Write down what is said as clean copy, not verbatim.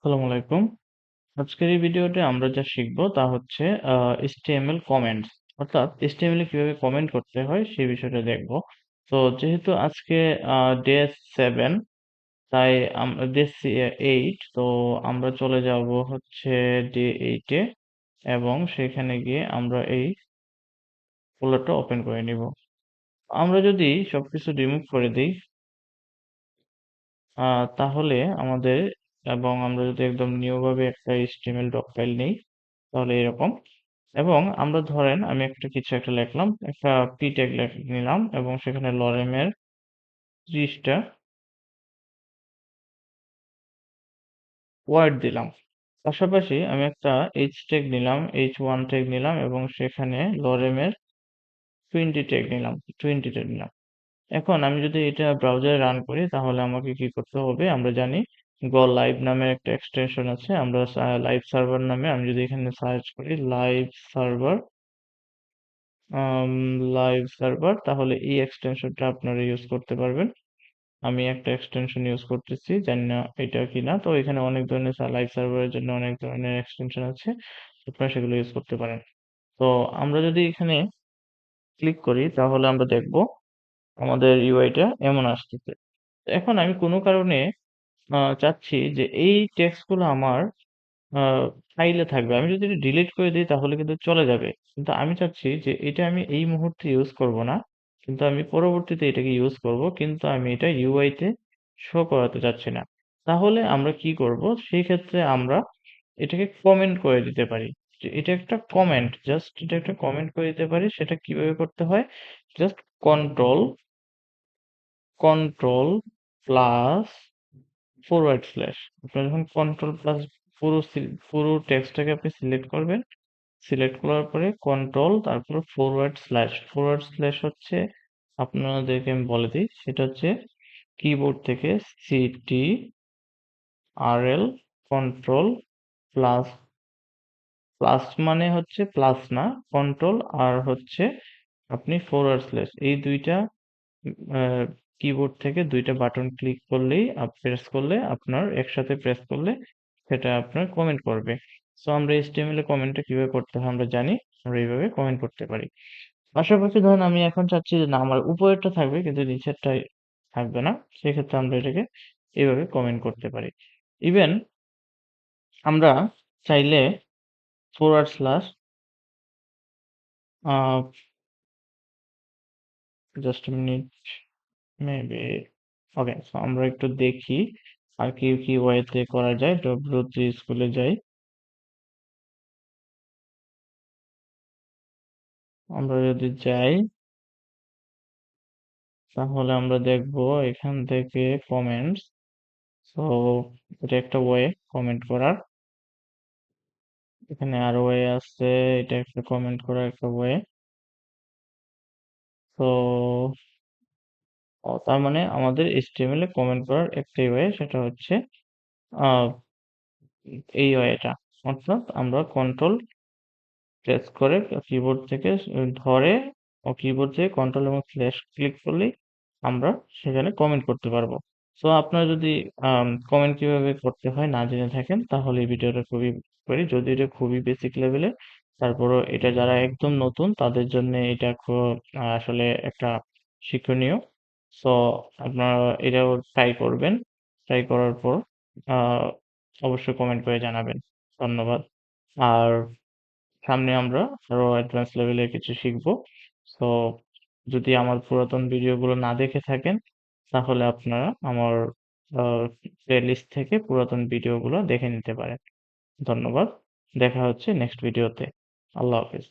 আসসালামু আলাইকুম। আজকের এই ভিডিওতে আমরা যা শিখবো তা হচ্ছে HTML কমেন্টস, অর্থাৎ HTML এ কিভাবে কমেন্ট করতে হয় সেই বিষয়টা দেখবো। তো যেহেতু আজকে ডে 7, তাই ডে 8, তো আমরা চলে যাব হচ্ছে ডে 8 এ, এবং সেখানে গিয়ে আমরা এই ফোল্ডারটা ওপেন করে নিব। আমরা যদি সবকিছু রিমুভ করে দিই তাহলে আমাদের, এবং আমরা যদি একদম নিউ ভাবে একটা HTML ডক ফাইল নেই তাহলে এরকম। এবং আমরা ধরেন আমি কিছু একটা লিখলাম, একটা পি ট্যাগ নিলাম এবং সেখানে লরেমের 30টা ওয়ার্ড দিলাম। পাশাপাশি আমি একটা এইচ ট্যাগ নিলাম, H1 ট্যাগ নিলাম এবং সেখানে লরেমের 20টা নিলাম। এখন আমি যদি এটা ব্রাউজারে রান করি তাহলে আমাকে কি করতে হবে? আমরা জানি গো লাইভ নামের একটা এক্সটেনশন আছে। আমরা লাইভ সার্ভার নামে, আমি যদি এখানে সার্চ করি লাইভ সার্ভার, লাইভ সার্ভার, তাহলে এই এক্সটেনশনটা আপনারা ইউজ করতে পারবেন। আমি একটা এক্সটেনশন ইউজ করতেছি, জানি না এটা কিনা। তো এখানে অনেক ধরনের লাইভ সার্ভারের জন্য অনেক ধরনের এক্সটেনশন আছে, আপনারা সেগুলো ইউজ করতে পারেন। তো আমরা যদি এখানে ক্লিক করি তাহলে আমরা দেখব আমাদের ইউআইটা এমন আসতেছে। এখন আমি কোনো কারণে চাচ্ছি যে এই টেক্সট গুলো আমার ফাইলে থাকবে। আমি যদি এটা ডিলিট করে দিই তাহলে কিন্তু চলে যাবে। কিন্তু আমি চাচ্ছি যে এটা আমি এই মুহূর্তে ইউজ করব না। কিন্তু আমি পরবর্তীতে এটাকে ইউজ করব। কিন্তু আমি এটা ইউআই তে শো করাতে চাচ্ছি না। তাহলে আমরা কি করব? সেই ক্ষেত্রে আমরা এটাকে কমেন্ট করে দিতে পারি। যে এটা একটা কমেন্ট, জাস্ট এটা একটা কমেন্ট করে দিতে পারি। সেটা কিভাবে করতে হয়? Just control control plus forward slash. আপনার যখন কন্ট্রোল প্লাস পুরো টেক্সটটাকে আপনি সিলেক্ট করবেন, সিলেক্ট করার পরে কন্ট্রোল তারপর ফরওয়ার্ড স্ল্যাশ হচ্ছে, আপনাদেরকে আমি বলে দিই, সেটা হচ্ছে কিবোর্ড থেকে CTRL কন্ট্রোল প্লাস, প্লাস মানে হচ্ছে প্লাস না, কন্ট্রোল আর হচ্ছে আপনি ফরওয়ার্ড স্ল্যাশ, এই দুইটা কিবোর্ড থেকে দুইটা বাটন ক্লিক করলেই, প্রেস করলে, আপনার একসাথে প্রেস করলে সেটা আপনার কমেন্ট করবে। সো আমরা HTML এ কমেন্টটা কিভাবে করতে হয় আমরা জানি, আমরা এইভাবে কমেন্ট করতে পারি। পাশাপাশি ধরুন আমি এখন চাচ্ছি যে না, আমার উপরেরটা থাকবে কিন্তু নিচেরটা থাকবে না, সেক্ষেত্রে আমরা এটাকে এইভাবে কমেন্ট করতে পারি। ইভেন আমরা চাইলে forward slash, just minute, maybe, okay, so আমরা একটু দেখি আর কি কি ওয়েতে করা যায়। ডব্লিউ3 স্কুলে যাই, আমরা যদি যাই তাহলে আমরা দেখব এখান থেকে কমেন্টস। সো এটা একটা ওয়ে কমেন্ট করার, এখানে আরো ওয়ে আছে, এটা একটা কমেন্ট করার একটা ওয়ে। তো তার মানে আমাদের HTML এ কমেন্ট করার একটাই ওয়ে, সেটা হচ্ছে আহ, এই ওয়েটা, অর্থাৎ আমরা কন্ট্রোল প্রেস করে কিবোর্ড থেকে ধরে, ও কিবোর্ড থেকে কন্ট্রোল এবং স্ল্যাশ ক্লিক করলেই আমরা সেখানে কমেন্ট করতে পারবো। সো আপনারা যদি কমেন্ট কিভাবে করতে হয় না জেনে থাকেন তাহলে এই ভিডিওটা খুবই করি, যদি এটা খুবই বেসিক লেভেলে, তারপরও এটা যারা একদম নতুন তাদের জন্য এটা খুব আসলে একটা শিক্ষণীয়। সো আপনারা এটাও ট্রাই করবেন, ট্রাই করার পর আহ অবশ্যই কমেন্ট করে জানাবেন। ধন্যবাদ। আর সামনে আমরা আরো অ্যাডভান্স লেভেলের কিছু শিখবো। সো যদি আমার পুরাতন ভিডিওগুলো না দেখে থাকেন তাহলে আপনারা আমার প্লেলিস্ট থেকে পুরাতন ভিডিওগুলো দেখে নিতে পারেন। ধন্যবাদ। দেখা হচ্ছে নেক্সট ভিডিওতে। আল্লাহ হাফেজ।